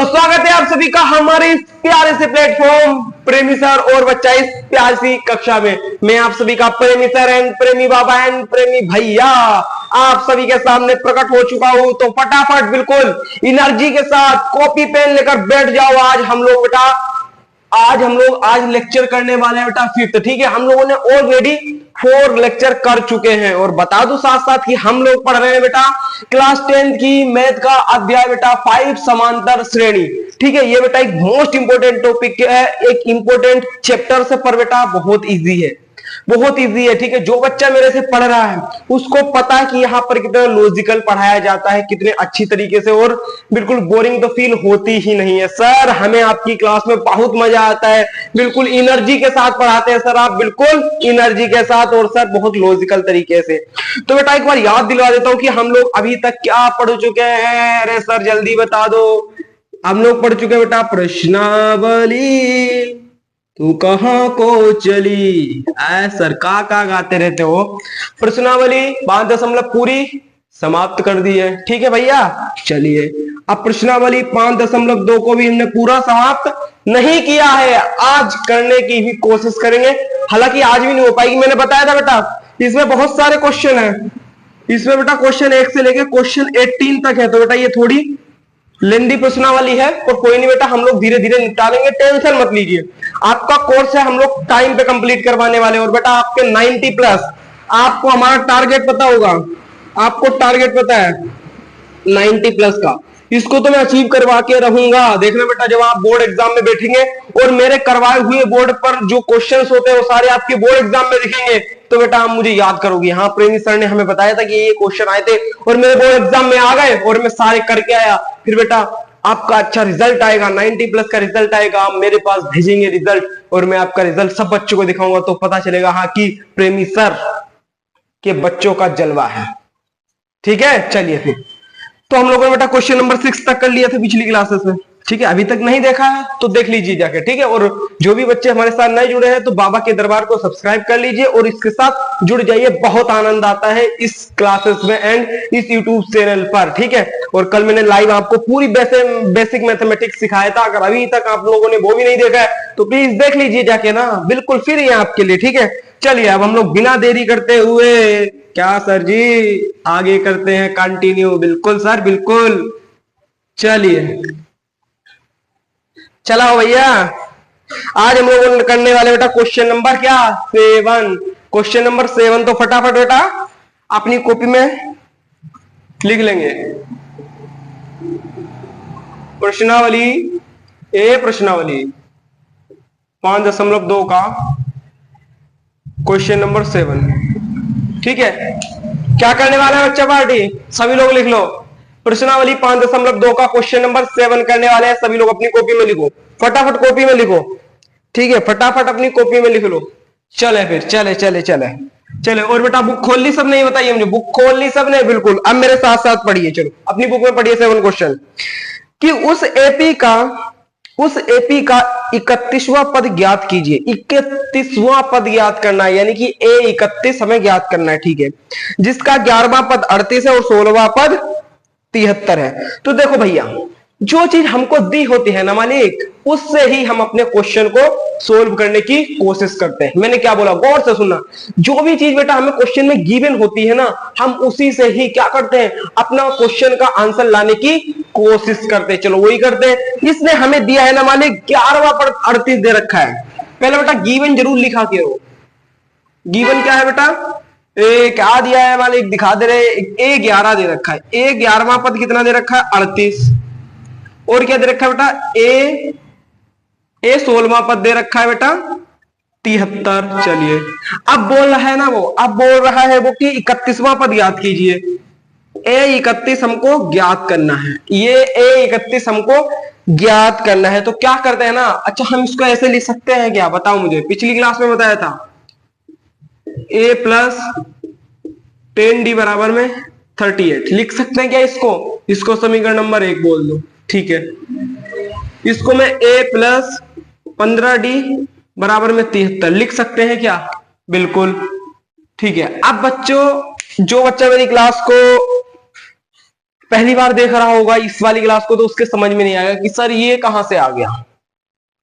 तो स्वागत है आप सभी का हमारे इस प्यारे से प्लेटफॉर्म प्रेमी सर और बच्चा इस प्यारी सी कक्षा में। मैं आप सभी का प्रेमी सर एंड प्रेमी बाबा एंड प्रेमी भैया आप सभी के सामने प्रकट हो चुका हूं। तो फटाफट बिल्कुल एनर्जी के साथ कॉपी पेन लेकर बैठ जाओ। आज हम लोग लेक्चर करने वाले हैं बेटा फिफ्थ। ठीक है, हम लोगों ने ऑलरेडी 4 लेक्चर कर चुके हैं और बता दूं साथ साथ कि हम लोग पढ़ रहे हैं बेटा क्लास 10 की मैथ का अध्याय बेटा 5 समांतर श्रेणी। ठीक है, ये बेटा एक मोस्ट इंपोर्टेंट टॉपिक है, एक इंपोर्टेंट चैप्टर से पर बेटा बहुत इजी है, बहुत इजी है। ठीक है, जो बच्चा मेरे से पढ़ रहा है उसको पता है कि यहाँ पर कितना लॉजिकल पढ़ाया जाता है, कितने अच्छी तरीके से, और बिल्कुल बोरिंग तो फील होती ही नहीं है। सर हमें आपकी क्लास में बहुत मजा आता है, बिल्कुल एनर्जी के साथ पढ़ाते हैं सर आप, बिल्कुल एनर्जी के साथ, और सर बहुत लॉजिकल तरीके से। तो बेटा एक बार याद दिलवा देता हूं कि हम लोग अभी तक क्या पढ़ चुके हैं। अरे सर जल्दी बता दो। हम लोग पढ़ चुके हैं बेटा प्रश्नावली तू कहां को चली। सर का गाते रहते हो। प्रश्नावली 5 दशमलव पूरी समाप्त कर दी है। ठीक है भैया, चलिए अब प्रश्नावली 5.2 को भी हमने पूरा समाप्त नहीं किया है, आज करने की भी कोशिश करेंगे। हालांकि आज भी नहीं हो पाएगी, मैंने बताया था बेटा इसमें बहुत सारे क्वेश्चन है। इसमें बेटा क्वेश्चन 1 से लेकर क्वेश्चन 18 तक है, तो बेटा ये थोड़ी लेंदी प्रश्नावली है, और कोई नहीं बेटा हम लोग धीरे धीरे निपटा लेंगे, टेंशन मत लीजिए। आपका कोर्स है हम लोग टाइम पे कंप्लीट करवाने वाले, और बेटा आपके 90 प्लस, आपको हमारा टारगेट पता होगा, आपको टारगेट पता है 90 प्लस का, इसको तो मैं अचीव करवा के रहूंगा। देखना बेटा जब आप बोर्ड एग्जाम में बैठेंगे और मेरे करवाए हुए बोर्ड पर जो क्वेश्चंस होते हैं वो सारे आपके बोर्ड एग्जाम में दिखेंगे, तो बेटा आप मुझे याद करोगे, हाँ प्रेमी सर ने हमें बताया था कि ये क्वेश्चन आए थे और मेरे बोर्ड एग्जाम में आ गए और मैं सारे करके आया। फिर बेटा आपका अच्छा रिजल्ट आएगा, 90 प्लस का रिजल्ट आएगा, आप मेरे पास भेजेंगे रिजल्ट और मैं आपका रिजल्ट सब बच्चों को दिखाऊंगा, तो पता चलेगा हाँ कि प्रेमी सर के बच्चों का जलवा है। ठीक है, चलिए फिर तो हम लोगों ने बेटा क्वेश्चन नंबर 6 तक कर लिया था पिछली क्लासेस में। ठीक है, अभी तक नहीं देखा है तो देख लीजिए जाके। ठीक है, और जो भी बच्चे हमारे साथ नए जुड़े हैं तो बाबा के दरबार को सब्सक्राइब कर लीजिए और इसके साथ जुड़ जाइए, बहुत आनंद आता है इस क्लासेस में एंड इस यूट्यूब चैनल पर। ठीक है, और कल मैंने लाइव आपको पूरी बेसिक मैथमेटिक्स सिखाया था, अगर अभी तक आप लोगों ने वो भी नहीं देखा है तो प्लीज देख लीजिए जाके ना, बिल्कुल फ्री है आपके लिए। ठीक है, चलिए अब हम लोग बिना देरी करते हुए, क्या सर जी आगे करते हैं कंटिन्यू। बिल्कुल सर बिल्कुल, चलिए चलाओ भैया। आज हम लोग करने वाले बेटा क्वेश्चन नंबर क्या 7। क्वेश्चन नंबर 7 तो फटाफट बेटा अपनी कॉपी में लिख लेंगे। प्रश्नावली प्रश्नावली 5.2 का क्वेश्चन नंबर 7। ठीक है, क्या करने वाला है बच्चा पार्टी, सभी लोग लिख लो। प्रश्नावली 5.2 का क्वेश्चन नंबर 7 करने वाले हैं, सभी लोग अपनी कॉपी में लिखो, फटाफट कॉपी में लिखो। ठीक है, फटाफट अपनी कॉपी में लिख लो। चले फिर, चले और बेटा बुक खोल ली सबने, बताइए मुझे, बुक खोल ली सबने? बिल्कुल, अब मेरे साथ साथ पढ़िए, चलो अपनी बुक में पढ़िए 7 क्वेश्चन कि उस एपी का 31वां पद ज्ञात कीजिए। 31वां पद ज्ञात करना है, यानी कि A31 हमें ज्ञात करना है। ठीक है, जिसका 11वां पद 38 है और 16वां पद 73 है। तो देखो भैया, जो चीज हमको दी होती है ना मालिक, उससे ही हम अपने क्वेश्चन को सोल्व करने की कोशिश करते हैं। मैंने क्या बोला, गौर से सुनना। जो भी चीज बेटा हमें क्वेश्चन में गिवन होती है ना, हम उसी से ही क्या करते हैं, अपना क्वेश्चन का आंसर लाने की कोशिश करते हैं। चलो वही करते हैं। इसने हमें दिया है ना मालिक 11वां पद 38 दे रखा है। पहले बेटा गिवन जरूर लिखा के हो। गिवन क्या है बेटा, क्या दिया है मालिक, दिखा दे रहे, A11 दे रखा है। A11वां पद कितना दे रखा है 38, और क्या दे रखा है बेटा ए 16वां पद दे रखा है बेटा 73। चलिए अब बोल रहा है ना वो, अब बोल रहा है वो कि 31वां पद ज्ञात कीजिए। A31 हमको ज्ञात करना है, ये A31 हमको ज्ञात करना है। तो क्या करते हैं ना, अच्छा हम इसको ऐसे लिख सकते हैं क्या, बताओ मुझे, पिछली क्लास में बताया था A + 10D = 38 लिख सकते हैं क्या इसको समीकरण नंबर 1 बोल दो। ठीक है, इसको मैं A + 15D = 73 लिख सकते हैं क्या, बिल्कुल। ठीक है, अब बच्चों, जो बच्चा मेरी क्लास को पहली बार देख रहा होगा इस वाली क्लास को तो उसके समझ में नहीं आएगा कि सर ये कहां से आ गया।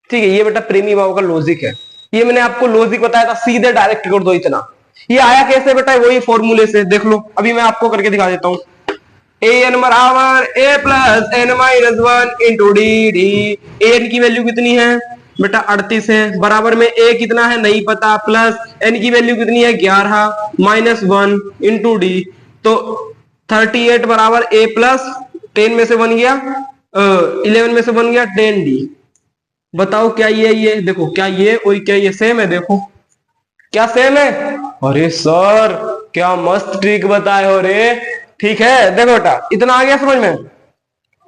ठीक है, ये बेटा प्रेमी बाबू का लॉजिक है। ये मैंने आपको लॉजिक बताया था, सीधे डायरेक्ट कर दो इतना। ये आया कैसे बेटा, वही फॉर्मूले से देख लो, अभी मैं आपको करके दिखा देता हूं। an बराबर a plus n minus one into d d. N की वैल्यू कितनी है बेटा 38 है, बराबर में a कितना है नहीं पता, प्लस n की वैल्यू कितनी है 11 माइनस 1 इंटू डी, तो 38 बराबर a प्लस 10 में से बन गया 11 में से बन गया 10 डी। बताओ क्या ये देखो क्या ये और क्या ये सेम है, देखो क्या सेम है। अरे सर क्या मस्त ट्रिक बताए हो रे। ठीक है देखो बेटा इतना आ गया समझ में,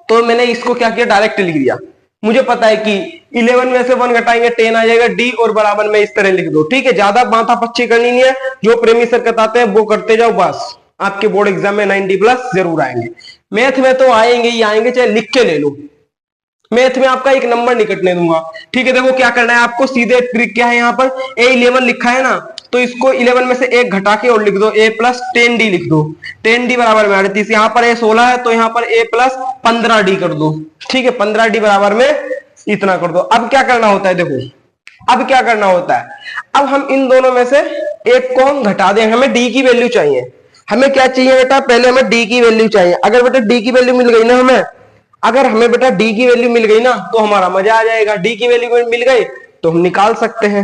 तो मैंने इसको क्या किया डायरेक्ट लिख दिया। मुझे पता है कि 11 में से 1 घटाएंगे 10 आ जाएगा डी, और बराबर में इस तरह लिख दो। ठीक है, ज्यादा माथा पच्ची करनी नहीं है, जो प्रेमी सर बताते हैं वो करते जाओ, बस आपके बोर्ड एग्जाम में 90 प्लस जरूर आएंगे। मैथ में तो आएंगे ही आएंगे, चाहे लिख के ले लो, मैथ में आपका एक नंबर नहीं कटने दूंगा। ठीक है, देखो क्या करना है आपको, सीधे ट्रिक क्या है, यहाँ पर a11 लिखा है ना, तो इसको 11 में से 1 घटा के और लिख दो a प्लस 10d लिख दो। 10d बराबर में 38, यहाँ पर a 16 है तो यहाँ पर a प्लस 15d कर दो। ठीक है, 15d बराबर में इतना कर दो। अब क्या करना होता है, देखो अब क्या करना होता है, अब हम इन दोनों में से एक को हम घटा दें, हमें d की वैल्यू चाहिए। हमें क्या चाहिए बेटा, पहले हमें d की वैल्यू चाहिए। अगर बेटा d की वैल्यू मिल गई ना हमें, अगर हमें बेटा d की वैल्यू मिल गई ना तो हमारा मजा आ जाएगा। d की वैल्यू मिल गई तो हम निकाल सकते हैं,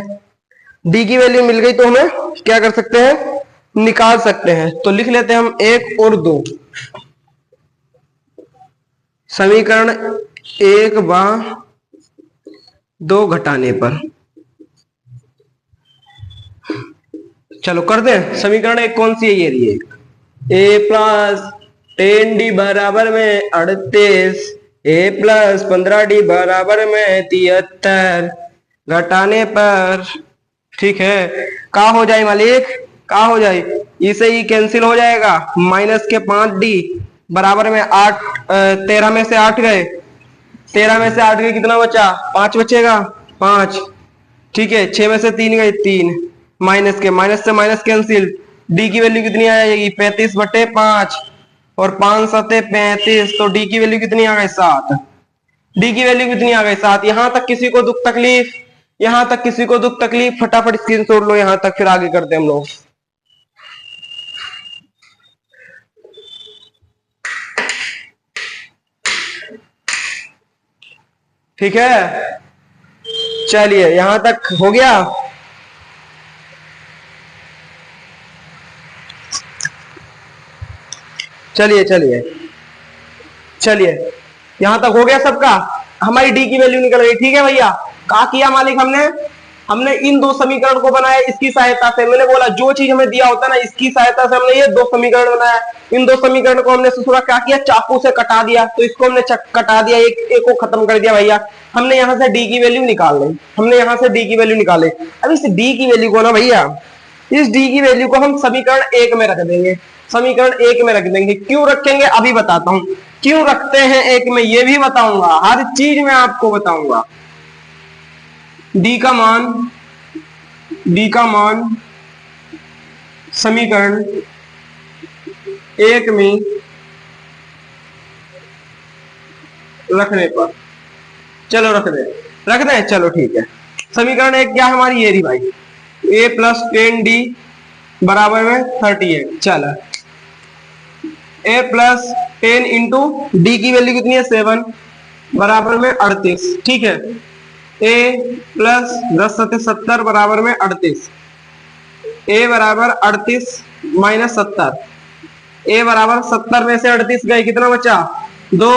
d की वैल्यू मिल गई तो हमें क्या कर सकते हैं, निकाल सकते हैं। तो लिख लेते हैं हम 1 और 2, समीकरण 1 व 2 घटाने पर। चलो कर दें, समीकरण 1 कौन सी है, ये रही a प्लस 10d बराबर में 38, a प्लस 15d बराबर में 73 घटाने पर। ठीक है, का हो जाए मालिक, का हो जाए, इसे ही कैंसिल हो जाएगा, माइनस के 5d बराबर में 8, 13 में से 8 गए, 13 में से 8 गए कितना बचा, 5 बचेगा 5। ठीक है, 6 में से 3 गए 3, माइनस के माइनस से माइनस कैंसिल, d की वैल्यू कितनी आ जाएगी 35/5 और 5 7 35, तो d की वैल्यू कितनी आ गई 7। d की वैल्यू कितनी आ गई 7। यहां तक किसी को दुख तकलीफ, यहां तक किसी को दुख तकलीफ, फटाफट स्क्रीनशॉट लो यहां तक, फिर आगे करते हैं हम लोग। ठीक है, चलिए यहां तक हो गया। चलिए चलिए चलिए यहां तक हो गया सबका, हमारी डी की वैल्यू निकल गई। ठीक है भैया, क्या किया मालिक, हमने इन दो समीकरण को बनाया इसकी सहायता से। मैंने बोला जो चीज हमें दिया होता है ना, इसकी सहायता से हमने ये दो समीकरण बनाया। इन दो समीकरण को हमने ससुरा क्या किया, चाकू से कटा दिया, तो इसको हमने कटा दिया, एक को खत्म कर दिया भैया। हमने यहाँ से डी की वैल्यू निकाल ली, हमने यहाँ से डी की वैल्यू निकाले। अब इस डी की वैल्यू को ना भैया, इस डी की वैल्यू को हम समीकरण 1 में रख देंगे, समीकरण 1 में रख देंगे। क्यों रखेंगे अभी बताता हूं, क्यों रखते हैं 1 में ये भी बताऊंगा, हर चीज में आपको बताऊंगा। डी का मान समीकरण 1 में रखने पर, चलो रख दें, चलो ठीक है। समीकरण 1 क्या हमारी, ये रही भाई, a प्लस 10d बराबर में 38। चलो a प्लस 10 इंटू डी की वैल्यू कितनी है 7 बराबर में 38। ठीक है, a प्लस 10 7 70 बराबर में 38, a बराबर 38 माइनस 70, a बराबर 70 में से 38 गए, कितना बचा 2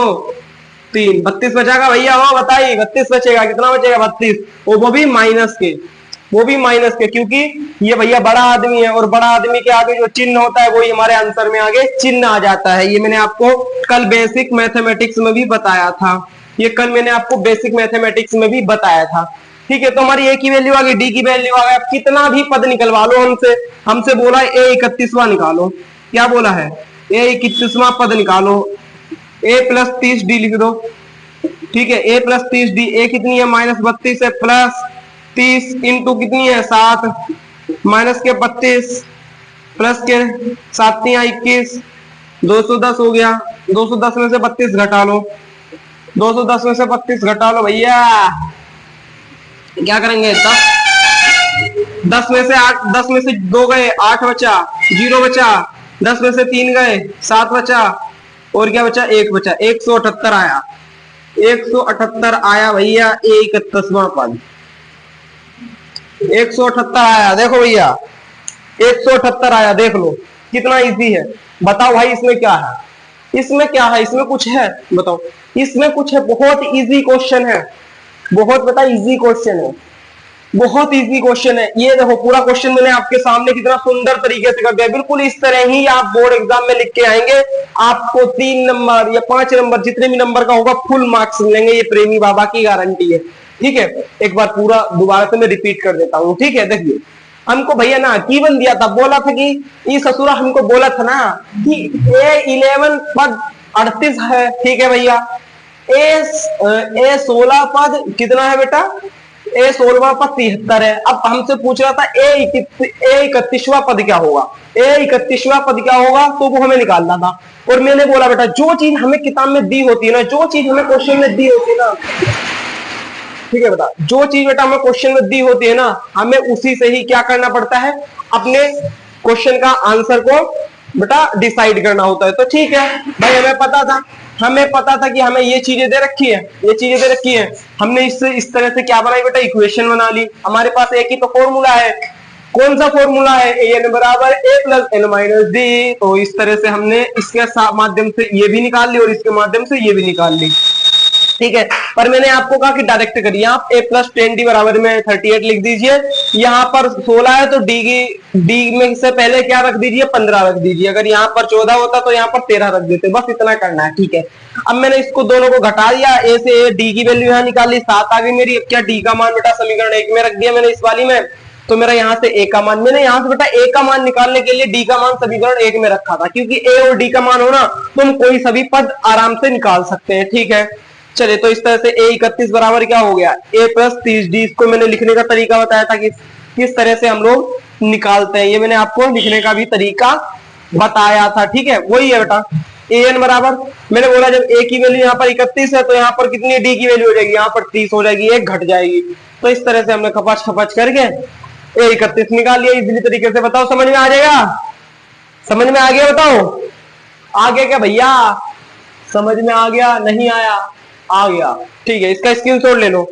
3, 32 बचाएगा भैया, वो बताइए 32 बचेगा, कितना बचेगा 32, वो भी माइनस के, वो भी माइनस के, क्योंकि ये भैया बड़ा आदमी है और बड़ा आदमी के आगे जो चिन्ह होता है वही हमारे आंसर में आगे चिन्ह आ जाता है। ये मैंने आपको कल बेसिक मैथमेटिक्स में भी बताया था, ये कल मैंने आपको बेसिक मैथमेटिक्स में भी बताया था। ठीक है, तो हमारी ए की वैल्यू आ गई, डी की वैल्यू आ गई। आप कितना भी पद निकलवा लो हमसे बोला है ए 31वां निकालो, क्या बोला है, ए 31वां पद निकालो, ए प्लस 30d लिख दो। ठीक है, ए प्लस 30d, ए कितनी है -32 है, प्लस 30 इंटू कितनी है 7, माइनस के 32 प्लस के 7 × 21 210 हो गया, 210 में से 32 घटा लो, 210 में से 32 घटा लो भैया, क्या करेंगे? 10 में से 8, 10 में से 2 गए 8 बचा, 0 बचा, 10 में से 3 गए 7 बचा, और क्या बचा? 1 बचा। 178 आया, 178 आया भैया, 31वां पद 178 आया। देखो भैया 178 आया, देख लो कितना इजी है। बताओ भाई इसमें क्या है? इसमें क्या है? इसमें कुछ है? बताओ, इसमें कुछ है? बहुत इजी क्वेश्चन है, बहुत बता इजी क्वेश्चन है, बहुत इजी क्वेश्चन है। ये देखो पूरा क्वेश्चन मैंने आपके सामने कितना सुंदर तरीके से कर दिया। बिल्कुल इस तरह ही आप बोर्ड एग्जाम में लिख के आएंगे, आपको 3 नंबर या 5 नंबर जितने भी नंबर का होगा फुल मार्क्स मिलेंगे, ये प्रेमी बाबा की गारंटी है। ठीक है, एक बार पूरा दोबारा से मैं रिपीट कर देता हूँ। ठीक है, देखिए हमको भैया ना कीवन दिया था, बोला था कि ये ससुरा हमको बोला था ना कि A11 पद 38 है। ठीक है भैया, A16 पद कितना है बेटा? A16 पद 73 है। अब हमसे पूछ रहा था A31वां पद क्या होगा, A31वां पद क्या होगा, तो वो हमें निकालना था। और मैंने बोला बेटा जो चीज हमें किताब में दी होती है ना, जो चीज हमें क्वेश्चन में दी होती है ना, ठीक है बेटा, जो चीज बेटा हमें क्वेश्चन में दी होती है ना, हमें उसी से ही क्या करना पड़ता है, अपने क्वेश्चन का आंसर को बेटा डिसाइड करना होता है। तो ठीक है भाई, हमें पता था कि हमें ये चीजें दे रखी है, ये चीजें दे रखी है, हमने इससे इस तरह से क्या बनाई बेटा, इक्वेशन बना ली। हमारे पास एक ही तो फॉर्मूला है, कौन सा फॉर्मूला है? an बराबर a plus n minus D. तो इस तरह से हमने इसके माध्यम से ये भी निकाल ली और इसके माध्यम से ये भी निकाल ली। ठीक है, पर मैंने आपको कहा कि डायरेक्ट करिए आप, a प्लस 10d बराबर में 38 लिख दीजिए। यहाँ पर 16 है तो डी में से पहले क्या रख दीजिए? 15 रख दीजिए। अगर यहाँ पर 14 होता तो यहाँ पर 13 रख देते, बस इतना करना है। ठीक है, अब मैंने इसको दोनों को घटा दिया, a से d की वैल्यू यहाँ निकाल ली, 7 आ गई मेरी। अब क्या d का मान बेटा समीकरण 1 में रख दिया मैंने इस वाली में, तो मेरा यहाँ से a का मान, मैंने यहाँ से बेटा a का मान निकालने के लिए d का मान समीकरण 1 में रखा था, क्योंकि a और d का मान हो ना तो हम कोई सभी पद आराम से निकाल सकते हैं। ठीक है, चलिए तो इस तरह से A31 बराबर क्या हो गया? A plus 30d। इसको मैंने लिखने का तरीका बताया था कि किस तरह से हम लोग निकालते हैं, ये मैंने आपको लिखने का भी तरीका बताया था। ठीक है, वही है बेटा। an बराबर, मैंने बोला जब a की वैल्यू यहाँ पर 31 है तो यहाँ पर कितनी d की वैल्यू हो जाएगी? यहाँ पर 30 हो जाएगी, एक घट जाएगी। तो इस तरह से हमने खपच खपच करके A31 निकाल लिया इजीली तरीके से। बताओ समझ में आ जाएगा? समझ में आ गया? बताओ आ गया क्या भैया? समझ में आ गया? नहीं आया? आ गया। ठीक है, इसका स्क्रीनशॉट ले लो।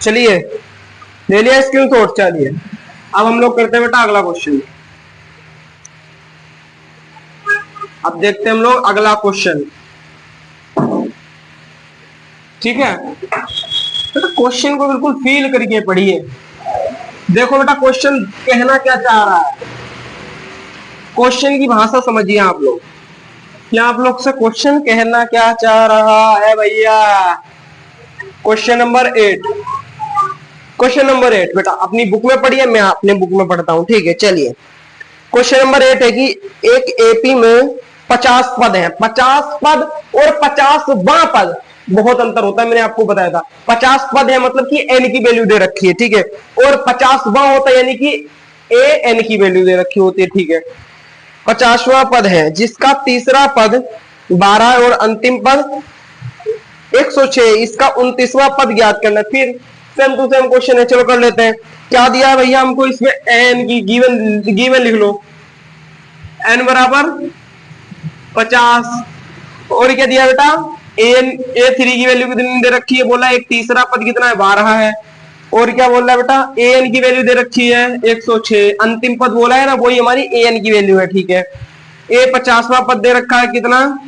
चलिए ले लिया स्क्रीनशॉट। चलिए अब हम लोग करते हैं बेटा अगला क्वेश्चन। अब देखते हैं हम लोग अगला क्वेश्चन। ठीक है, बेटा क्वेश्चन को बिल्कुल फील करके पढ़िए। देखो बेटा क्वेश्चन कहना क्या चाह रहा है, क्वेश्चन की भाषा समझिए आप लोग। क्या आप लोग से क्वेश्चन कहना क्या चाह रहा है भैया? क्वेश्चन नंबर 8, क्वेश्चन नंबर 8 बेटा अपनी बुक में पढ़िए, मैं अपने बुक में पढ़ता हूं। ठीक है, चलिए क्वेश्चन नंबर 8 है कि एक एपी में 50 पद हैं, 50 पद और 50वां पद, बहुत अंतर होता है, मैंने आपको बताया था। 50 पद है मतलब कि n की वैल्यू दे रखी है। ठीक है, और 50वां होता है यानी कि a n की वैल्यू दे रखी होती है। ठीक है, 50वां पद है जिसका तीसरा पद 12 और अंतिम पद 106, इसका 29वां पद ज्ञात करना। फिर सेम टू सेम क्वेश्चन है, चलो कर लेते हैं। क्या दिया है भैया हमको? इसमें n की गिवन लिख लो, n बराबर 50, और क्या दिया बेटा? A3 की वैल्यू कितनी दे रखी है? बोला एक तीसरा पद कितना है? 12 है। और क्या बोल रहा है बेटा? an की वैल्यू दे रखी है 106, अंतिम पद बोला है ना, वही हमारी an की वैल्यू है। ठीक है, a 50वां पद दे रखा है कितना?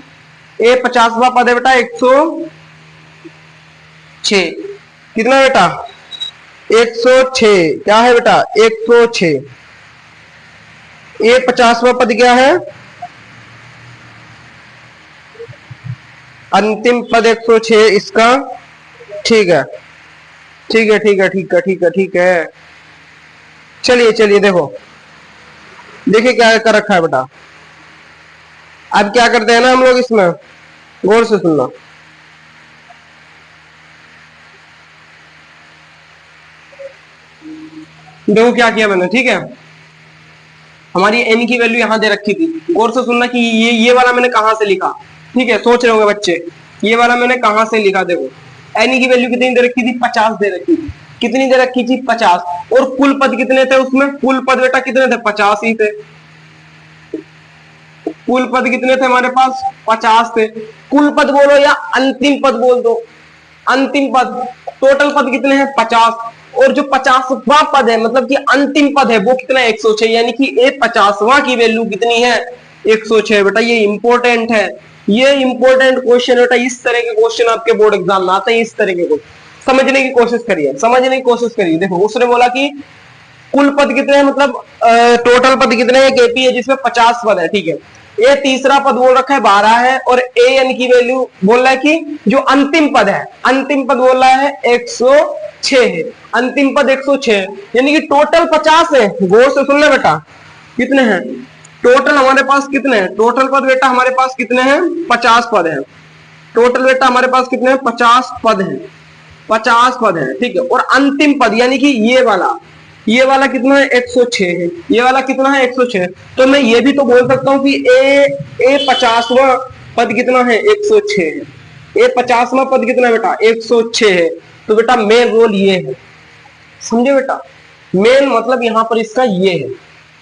a 50वां पद है बेटा 106, कितना बेटा? 106, क्या है बेटा? 106। a 50वां पद क्या है? अंतिम पद 106 इसका। ठीक है, ठीक है, ठीक है, ठीक है, ठीक है, ठीक है। चलिए चलिए देखो, देखिए क्या कर रखा है बेटा। अब क्या करते हैं ना हम लोग, इसमें गौर से सुनना। देखो क्या किया मैंने, ठीक है। हमारी n की वैल्यू यहां दे रखी थी, गौर से सुनना कि ये वाला मैंने कहां से लिखा, ठीक है। सोच रहे होंगे बच्चे ये वाला मैंने कहां से लिखा। देखो n की वैल्यू कितनी दे रखी थी, 50 दे रखी थी। कितनी दे रखी थी, 50। और कुल पद कितने थे उसमें, कुल पद बेटा कितने थे, 50 ही थे। कुल पद कितने थे हमारे पास, 50 थे। कुल पद बोलो या अंतिम पद बोल दो, अंतिम पद। टोटल पद कितने हैं, 50। और जो 50वां पद है मतलब कि अंतिम पद है वो कितना है, 106। यानी कि ए 50वां की वैल्यू कितनी है, 106। बेटा ये इंपॉर्टेंट है, ये इंपॉर्टेंट क्वेश्चन बेटा। इस तरह के क्वेश्चन आपके बोर्ड एग्जाम में आते हैं, इस तरह के क्वेश्चन समझने की कोशिश करिए, समझने की कोशिश करिए। देखो उसने बोला कि कुल पद कितने हैं, मतलब टोटल पद कितने हैं, केपी है जिसमें 50 पद है, ठीक है। ए तीसरा पद बोल रखा है 12 है, और ए एन की वैल्यू बोल रहा है कि जो अंतिम पद है, अंतिम पद बोल रहा है 106 है। अंतिम पद 106, यानी कि टोटल 50 है। गौर से सुनना बेटा, कितने हैं टोटल हमारे पास, कितने हैं टोटल पद बेटा हमारे पास, कितने हैं, 50 पद है। टोटल बेटा हमारे पास कितने हैं, 50 पद है, 50 पद है, ठीक है। और अंतिम पद यानी कि ये वाला कितना है, 106 है। ये वाला कितना है, 106। तो मैं ये भी तो बोल सकता हूं कि ए 50वां पद कितना है, 106 है। ए 50वां पद कितना है बेटा, 106 है। तो बेटा मेन रोल ये है, समझे बेटा। मेन मतलब यहां पर इसका ये है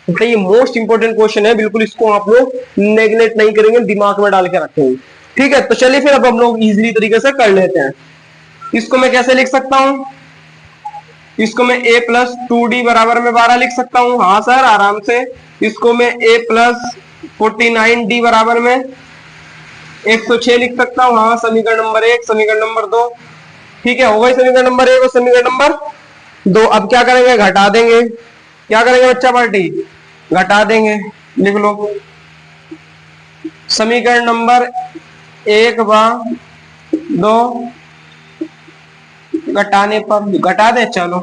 बेटा। ये मोस्ट इंपोर्टेंट क्वेश्चन है, बिल्कुल इसको आप लोग नेग्लेक्ट नहीं करेंगे, दिमाग में डाल के रखेंगे, ठीक है। तो चलिए फिर अब हम लोग इजीली तरीके से कर लेते हैं। इसको मैं कैसे लिख सकता हूं, इसको मैं a प्लस 2d बराबर में 12 लिख सकता हूं, हाँ सर आराम से। इसको मैं a प्लस 49d बराबर में 106 लिख सकता हूं, हाँ। समीकरण नंबर 1, समीकरण नंबर 2, ठीक है। हो गई समीकरण नंबर 1 और समीकरण नंबर 2। अब क्या करेंगे, घटा देंगे। क्या करेंगे बच्चा पार्टी, घटा देंगे। लिख लो समीकरण नंबर 1 व 2 घटाने पर, घटा दे चलो।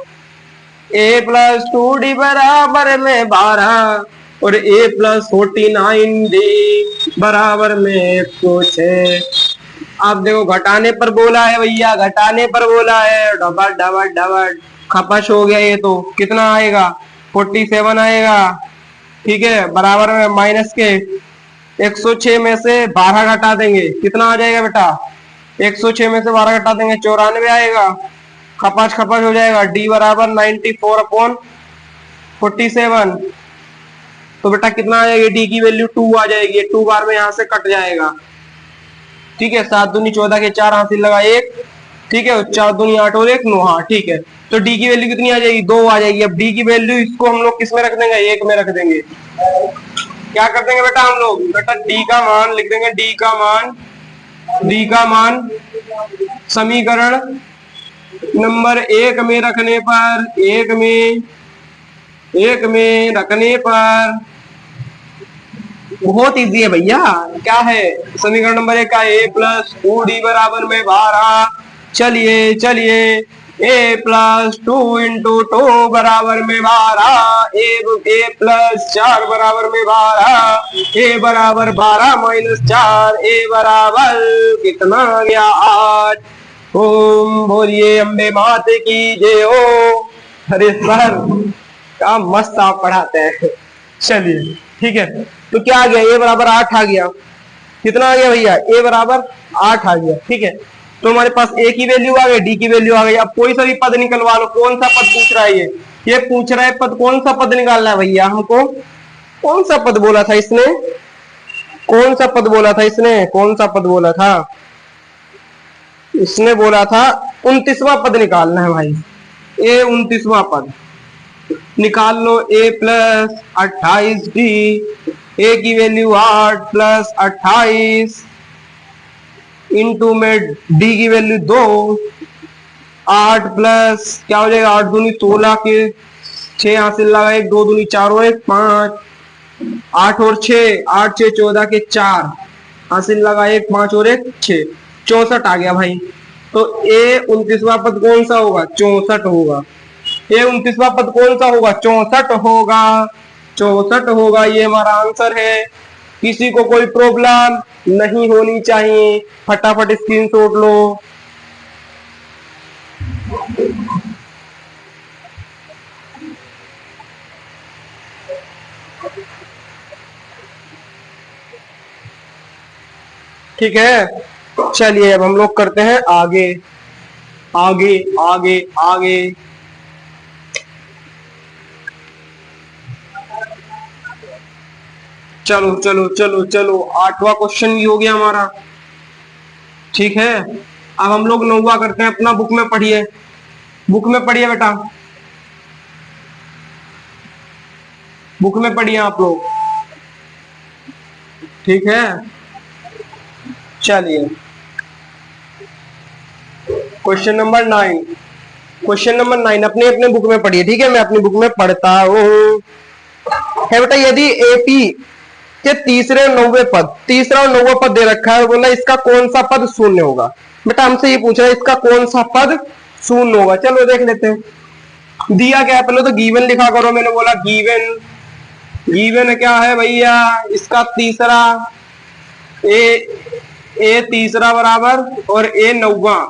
a प्लस 2d बराबर में 12 और a प्लस 49d बराबर में 106। आप देखो घटाने पर बोला है भैया, घटाने पर बोला है। डबल डबल डबल खपश हो गया। ये तो कितना आएगा, 47 आएगा, ठीक है। बराबर में माइनस के 106 में से 12 घटा देंगे, कितना आ जाएगा बेटा, 106 में से 12 घटा देंगे 94 आएगा। खपाच खपाच हो जाएगा, डी बराबर 94 अपॉन 47। तो बेटा कितना आ जाएगा, डी की वैल्यू 2 आ जाएगी। 2 बार में यहां से कट जाएगा, ठीक है। 7 दूनी 14 के 4 हासिल लगा 1, ठीक है। 4 दूनी 8 और 1 9, हाँ ठीक है। तो डी की वैल्यू कितनी आ जाएगी, 2 आ जाएगी। अब डी की वैल्यू इसको हम लोग किस में रख देंगे, 1 में रख देंगे। क्या कर देंगे बेटा हम लोग, बेटा डी का मान लिख देंगे, डी का मान समीकरण नंबर 1 में रखने पर, 1 में रखने पर बहुत इजी है भैया। क्या है, समीकरण नंबर 1 का a प्लस 2d बराबर में 12। चलिए चलिए, a प्लस 2 इंटू 2 बराबर में 12, a प्लस 4 बराबर में 12, a बराबर 12 माइनस 4, a बराबर कितना आ गया, 8। ओम बोलिए अम्बे माते की जय हो। अरे सर क्या मस्त आप पढ़ाते हैं। चलिए ठीक है, तो क्या आ गया, ए बराबर 8 आ गया। कितना आ गया भैया, ए बराबर 8 आ गया, ठीक है। तो हमारे पास ए की वैल्यू आ गई, डी की वैल्यू आ गई। अब कोई सा भी पद निकलवा लो। कौन सा पद पूछ रहा है, ये पूछ रहा है पद, कौन सा पद निकालना है भैया हमको। कौन सा पद बोला था इसने, कौन सा पद बोला था इसने, कौन सा पद बोला था इसने, बोला था 29वां पद निकालना है भाई। ए 29वां पद निकाल लो। a प्लस 28d, ए की वैल्यू 8 प्लस 28 इंटू में डी की वैल्यू 2, 8 प्लस क्या हो जाएगा, 8 दूनी 16 के 6 हासिल लगा, 1 2 दूनी 4 और 1 5, 8 और 6, 8 6 14 के 4 हासिल लगा, 1 5 और 1 6, 64 आ गया भाई। तो ए 29वां पद कौन सा होगा, 64 होगा। ये 29वां पद कौन सा होगा, 64 होगा, 64 होगा। ये हमारा आंसर है। किसी को कोई प्रॉब्लम नहीं होनी चाहिए, फटाफट स्क्रीनशॉट लो। ठीक है, चलिए अब हम लोग करते हैं आगे आगे आगे आगे। चलो चलो चलो चलो, 8वां क्वेश्चन भी हो गया हमारा। ठीक है, अब हम लोग 9वां करते हैं अपना। बुक में पढ़िए, बुक में पढ़िए बेटा, बुक में पढ़िए आप लोग। ठीक है, चलिए क्वेश्चन नंबर 9, क्वेश्चन नंबर 9 अपने अपने बुक में पढ़िए। ठीक है, मैं अपनी बुक में पढ़ता हूं। है बेटा, यदि एपी के तीसरे और 9वें पद, तीसरा और 9वां पद दे रखा है, बोला इसका कौन सा पद शून्य होगा। बेटा हमसे ये पूछ रहा है इसका कौन सा पद शून्य होगा। चलो देख लेते हैं। दिया क्या है, पहले तो गिवन लिखा करो। मैंने बोला गिवन, गिवन क्या है भैया, इसका तीसरा ए तीसरा बराबर और ए 9वां,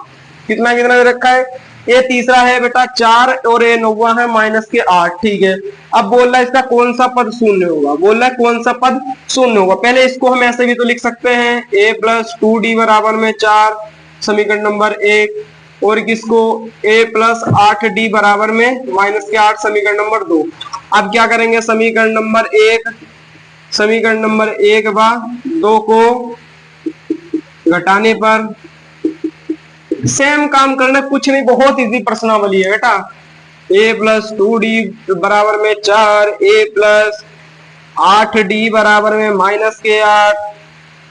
कितना कितना दे रखा है। ए तीसरा है बेटा 4 और ए 9वां है -8। ठीक है, अब बोल रहा है इसका कौन सा पद शून्य होगा। बोल रहा है कौन सा पद शून्य होगा। पहले इसको हम ऐसे भी तो लिख सकते हैं, a + 2d बराबर में 4, समीकरण नंबर 1, और किसको a + 8d बराबर में -8, समीकरण नंबर 2। अब क्या करेंगे, समीकरण नंबर 1, समीकरण नंबर 1 व 2 को घटाने पर सेम काम करना, कुछ नहीं, बहुत इजी प्रश्नावली है बेटा। a + 2d बराबर में 4, a + 8d बराबर में -8,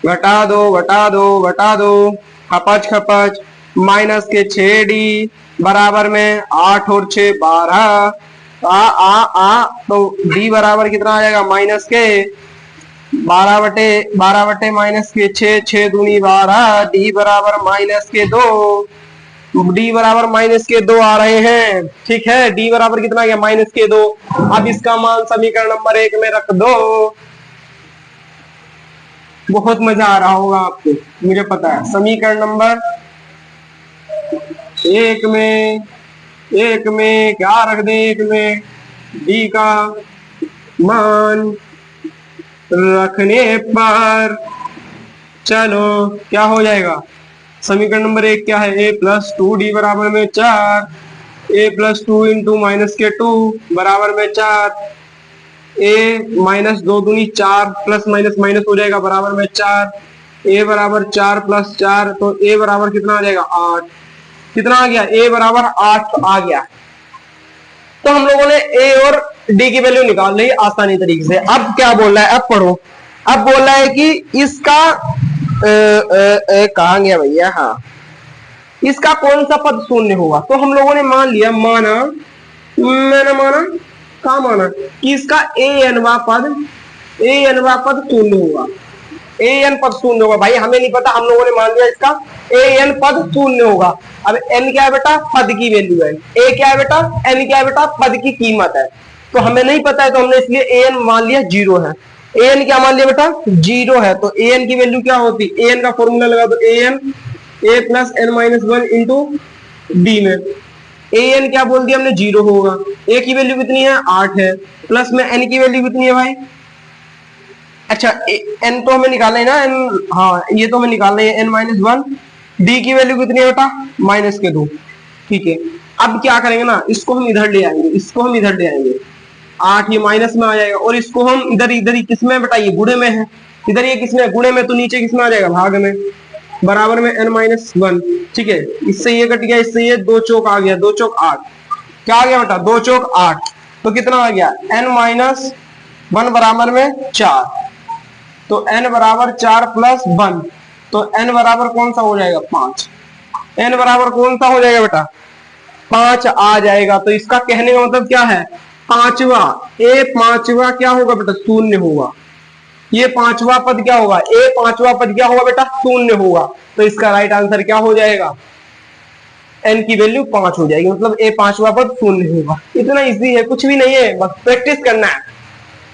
घटा दो घटा दो घटा दो, खपच खपच, -6d बराबर में 8 और 6 12, तो d बराबर कितना आ जाएगा, -12 बटे -6, 6 दूनी 12, d बराबर -2, d बराबर -2 आ रहे हैं। ठीक है, d बराबर कितना आ गया, -2। अब इसका मान समीकरण नंबर 1 में रख दो। बहुत मजा आ रहा होगा आपको, मुझे पता है। समीकरण नंबर 1 में क्या रख दे, 1 में d का मान रखने पर चलो क्या हो जाएगा, समीकरण नंबर 1 क्या है, a + 2d बराबर में 4, a + 2 इंटू -2 बराबर में 4, a -2 दूनी 4, प्लस माइनस माइनस हो जाएगा, बराबर में 4, a बराबर 4 + 4, तो a बराबर कितना आ जाएगा, 8। कितना आ गया, a बराबर 8 आ गया। तो हम लोगों ने a और d की वैल्यू निकाल ली आसानी तरीके से। अब क्या बोल रहा है, अब पढ़ो। अब बोल रहा है कि इसका कहां गया भैया, हाँ, इसका कौन सा पद शून्य होगा। तो हम लोगों ने मान लिया, मैंने माना कहा, माना कि इसका anवा पद शून्य होगा। an पद शून्य होगा भाई, हमें नहीं पता, हम लोगों ने मान लिया इसका an पद शून्य होगा। अब n क्या है बेटा, पद की वैल्यू है। a क्या है बेटा, n क्या है बेटा, पद की कीमत है। तो हमें नहीं पता है, तो हमने इसलिए an मान लिया 0 है। an क्या मान लिया बेटा, 0 है। तो an की वैल्यू क्या होती, an का फॉर्मूला लगा दो, an a + n-1 into d में an क्या बोल दिया हमने, 0 होगा। a की वैल्यू कितनी है, 8 है, प्लस में n की वैल्यू कितनी है भाई, अच्छा n तो हमें निकालना है ना, n, हाँ ये तो हमें निकालना है, n-1, d की वैल्यू कितनी है बेटा, -2। ठीक है, अब क्या करेंगे ना, इसको हम इधर ले आएंगे, इसको हम इधर ले आएंगे, 8 ये माइनस में आ जाएगा, और इसको हम इधर इधर ही किसमें बेटा, ये गुणे में है, इधर ये किसमें, गुणे में, तो नीचे किसमें आ जाएगा, भाग में, बराबर में n-1। ठीक है, इससे ये कट गया, इससे ये 2 चौक आ गया, 2 चौक 8, क्या आ गया बेटा, 2 चौक 8, तो कितना आ गया, n-1 बराबर में 4, तो n बराबर 4 + 1, तो n बराबर कौन सा हो जाएगा, 5। n बराबर कौन सा हो जाएगा बेटा, 5 आ जाएगा। तो इसका कहने का मतलब क्या है, पांचवा, a पांचवा क्या होगा बेटा, शून्य होगा। ये पांचवा पद क्या होगा, a पांचवा पद क्या होगा बेटा, शून्य होगा। तो इसका राइट आंसर क्या हो जाएगा, n की वैल्यू 5 हो जाएगी, मतलब a पांचवा पद शून्य होगा। इतना इजी है, कुछ भी नहीं है, बस प्रैक्टिस करना है,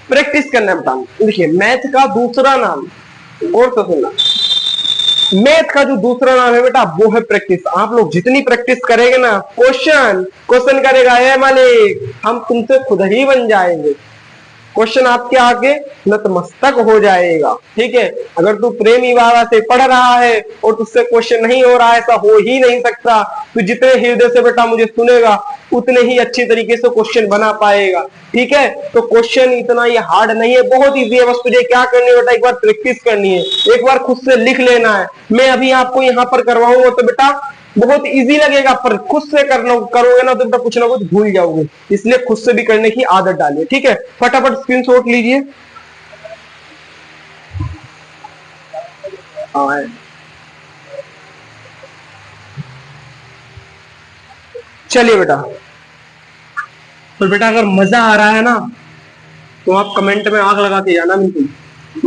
प्रैक्टिस करना है बेटा। देखिए मैथ का दूसरा नाम, और तो सुनना, मैथ का जो दूसरा नाम है बेटा वो है प्रैक्टिस। आप लोग जितनी प्रैक्टिस करेंगे ना, क्वेश्चन करेगा ए मालिक, हम तुमसे खुद ही बन जाएंगे। क्वेश्चन आपके आगे नतमस्तक हो जाएगा। ठीक है, अगर तू प्रेमी बाबा से पढ़ रहा है और तुझसे क्वेश्चन नहीं हो रहा है, ऐसा हो ही नहीं सकता। तू जितने हृदय से बेटा मुझे सुनेगा उतने ही अच्छी तरीके से क्वेश्चन बना पाएगा। ठीक है, तो क्वेश्चन इतना ये हार्ड नहीं है, बहुत इजी है। बस तुझे क्या करनी है बेटा, एक बार प्रैक्टिस करनी है, एक बार खुद से लिख लेना है। मैं अभी आपको यहाँ पर करवाऊंगा तो बेटा बहुत इजी लगेगा, पर खुद से करोगे ना तो बेटा कुछ ना कुछ भूल जाओगे, इसलिए खुद से भी करने की आदत डालिए। ठीक है, फटाफट स्क्रीनशॉट लीजिए। चलिए बेटा, तो बेटा अगर मजा आ रहा है ना तो आप कमेंट में आग लगा के जाना। बिल्कुल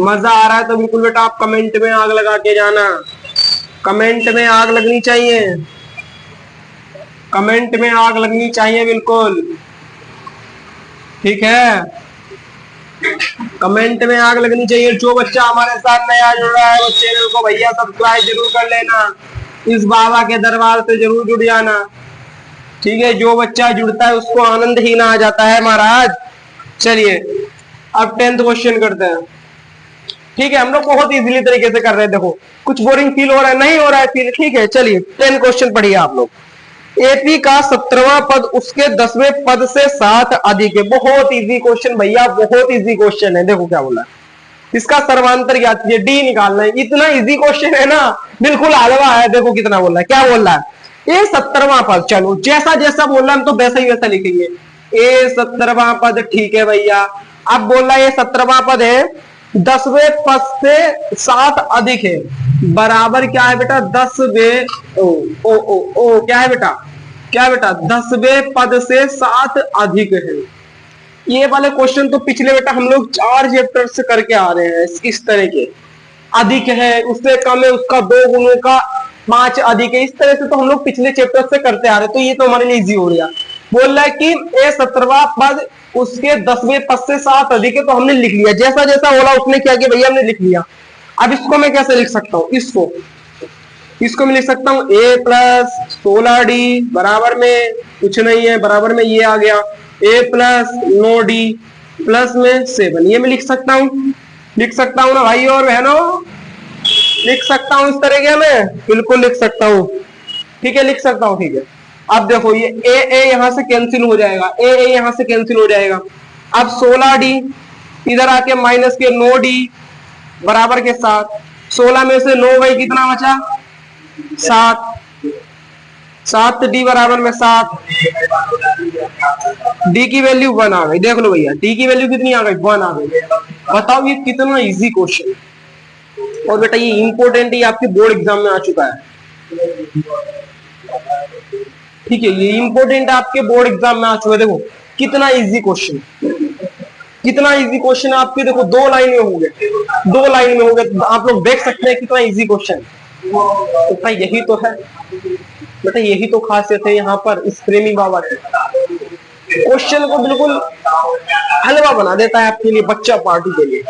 मजा आ रहा है तो बिल्कुल बेटा आप कमेंट में आग लगा के जाना। कमेंट में आग लगनी चाहिए, कमेंट में आग लगनी चाहिए बिल्कुल। ठीक है, कमेंट में आग लगनी चाहिए। जो बच्चा हमारे साथ नया जुड़ रहा है वो चैनल को भैया सब्सक्राइब जरूर कर लेना, इस बाबा के दरबार से जरूर जुड़ जाना। ठीक है, जो बच्चा जुड़ता है उसको आनंद ही ना आ जाता है महाराज। चलिए अब 10th क्वेश्चन करते हैं। ठीक है, हम लोग बहुत इजीली तरीके से कर रहे हैं। देखो कुछ बोरिंग फील हो रहा है, नहीं हो रहा है फील। ठीक है, चलिए 10 क्वेश्चन पढ़िए आप लोग। एपी का 17वां पद उसके 10वें पद से 7 अधिक है। बहुत इजी क्वेश्चन भैया, बहुत इजी क्वेश्चन है। देखो क्या बोला है, इसका सर्वांतर ज्ञात कीजिए, डी निकालना है। इतना इजी क्वेश्चन है ना, बिल्कुल हलवा है। देखो कितना बोल रहा है, क्या बोल रहा है, ए 17वां पद। चलो जैसा जैसा बोल रहा है हम तो वैसा ही वैसा लिखेंगे। ए 17वां पद, ठीक है भैया। अब बोल रहा है ये 17वां पद है, 10वें पद से 7 अधिक है, बराबर क्या है बेटा 10वें ओ क्या है बेटा, क्या बेटा 10वें पद से 7 अधिक है। ये वाले क्वेश्चन तो पिछले बेटा हम लोग 4 चैप्टर से करके आ रहे हैं। इस तरह के अधिक है, उससे कम है, उसका 2 गुणों का 5 अधिक है, इस तरह से तो हम लोग पिछले चैप्टर से करते आ रहे हैं। तो ये तो हमारे लिए इजी हो गया। बोल रहा है कि ए 17वां पद उसके 10वें पद से 7 अधिक है, तो हमने लिख लिया। जैसा जैसा बोला उसने क्या किया भैया, हमने लिख लिया। अब इसको मैं कैसे लिख सकता हूं, इसको मैं लिख सकता हूं a प्लस 16d बराबर में कुछ नहीं है, बराबर में ये आ गया a प्लस 9d प्लस में 7। ये मैं लिख सकता हूं ना भाई और बहनों, लिख सकता हूं इस तरह के, मैं बिल्कुल लिख सकता हूं। ठीक है, लिख सकता हूं। ठीक है, अब देखो ये ए यहां से कैंसिल हो जाएगा, ए यहां से कैंसिल हो जाएगा। अब 16d इधर आके माइनस के 9d बराबर के 7, 16 में से 9 गई, कितना बचा 7, 7d बराबर में 7, d की वैल्यू 1 आ गई। देख लो भैया d की वैल्यू कितनी आ गई, 1 आ गई। बताओ ये कितना इजी क्वेश्चन, और बेटा ये इंपॉर्टेंट ही आपके बोर्ड एग्जाम में आ चुका है। ठीक है, ये इंपॉर्टेंट आपके बोर्ड एग्जाम में आ चुका है। देखो कितना इजी क्वेश्चन, कितना इजी क्वेश्चन आपके, देखो 2 लाइन में हो गए, 2 लाइन में हो गए। आप लोग देख सकते हैं कितना इजी क्वेश्चन। बेटा यही तो है, बेटा यही तो खासियत है यहाँ पर इस प्रेमी बाबा की, क्वेश्चन को बिल्कुल हलवा बना देता है आपके लिए, बच्चा पार्टी के लिए।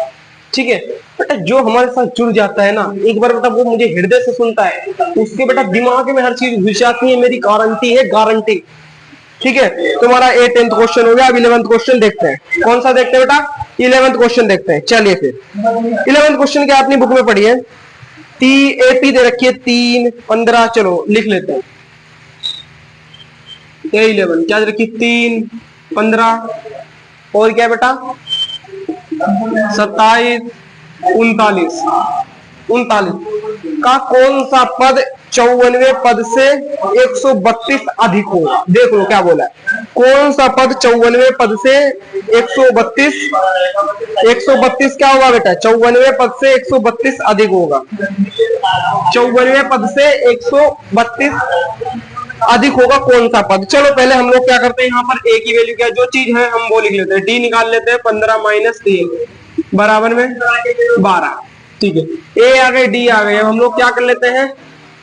ठीक है बेटा, जो हमारे साथ जुड़ जाता है ना एक बार बेटा, वो मुझे हृदय से सुनता है, उसके बेटा दिमाग में हर चीज घुस जाती है, मेरी गारंटी है, गारंटी। ठीक है, तुम्हारा 10th क्वेश्चन हो गया। अब 11th क्वेश्चन देखते हैं, कौन सा देखते हैं बेटा, 11th क्वेश्चन देखते हैं। चलिए फिर 11th क्वेश्चन क्या अपनी बुक में पढ़िए, एपी दे रखिए 3 15। चलो लिख लेते हैं, 11 क्या दे रखिए 3 15 और क्या बेटा 27 39 का कौन सा पद 54वें पद से 132 अधिक होगा। देख लो क्या बोला है, कौन सा पद 54वें पद से 132 क्या होगा बेटा, 54वें पद से 132 अधिक होगा। 54वें पद से 132 अधिक होगा कौन सा पद। चलो पहले हम लोग क्या करते हैं, यहाँ पर ए की वैल्यू क्या, जो चीज है हम वो लिख लेते हैं। डी निकाल लेते हैं, 15 माइनस 3 बराबर में 12। ठीक है, ए आ गई डी आ गई। अब हम लोग क्या कर लेते हैं,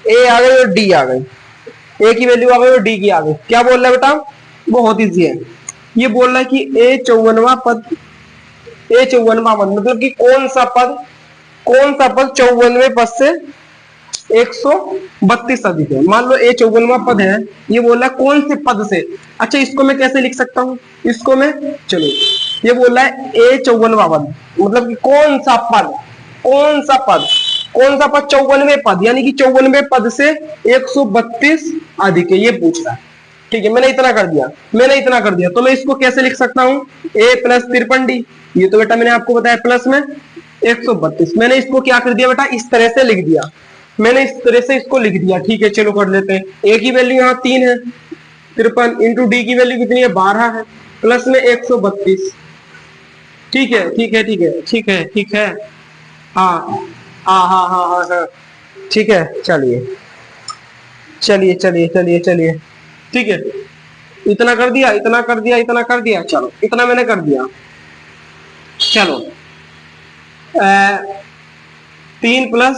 ए आ गई और डी आ गई, ए की वैल्यू आ गई और डी की आ गई। क्या बोल रहा है बेटा, बहुत इजी है। ये बोल रहा है कि ए 54वां पद, ए 54वां पद मतलब कि कौन सा पद 54वें पद से 132 अधिक है। मान लो ए 54वां पद है, ये बोल रहा है कौन से पद से। अच्छा इसको मैं कैसे लिख सकता हूं, इसको मैं चलो ये बोल रहा है ए 54वां पद, मतलब कि कौन सा पद, कौन सा पद, कौन सा पद 54वें पद, यानी कि 54वें पद से 132 अधिक है, ये पूछ रहा है। ठीक है, मैंने इतना कर दिया, मैंने इतना कर दिया, तो मैं इसको कैसे लिख सकता हूं, ए प्लस 53D, ये तो बेटा मैंने आपको बताया प्लस में 132, मैंने इसको क्या कर दिया बेटा, इस तरह से लिख दिया, मैंने इस तरह से इसको लिख दिया। ठीक है, चलो कर लेते हैं। ए की वैल्यू यहाँ 3 है, 53 इंटू डी की वैल्यू कितनी है, 12 है, प्लस में 132। ठीक है, ठीक है, ठीक है, ठीक है, ठीक है, हाँ हाँ हाँ हाँ हाँ हाँ, ठीक है, चलिए चलिए चलिए चलिए चलिए, ठीक है, इतना कर दिया, इतना कर दिया, इतना कर दिया, चलो इतना मैंने कर दिया। चलो 3 प्लस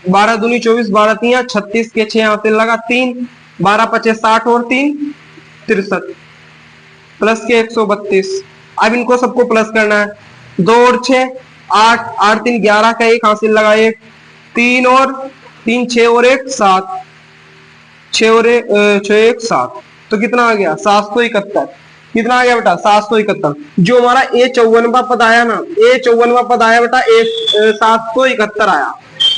12 दूनी 24, 12 3 36 के 6 यहाँ से लगा 3, 12 पचे 60 और 3 63 प्लस के 132। अब इनको सबको प्लस करना है, 2 और 6 8, 8 3 11 का 1 हासिल लगा 1, 3 और 3 6 और 1 7, 6 और 1 7, तो कितना आ गया 771। कितना आ गया बेटा 771। जो हमारा ए 54वां पद आया ना, ए 54वां पद आया बेटा 771 आया।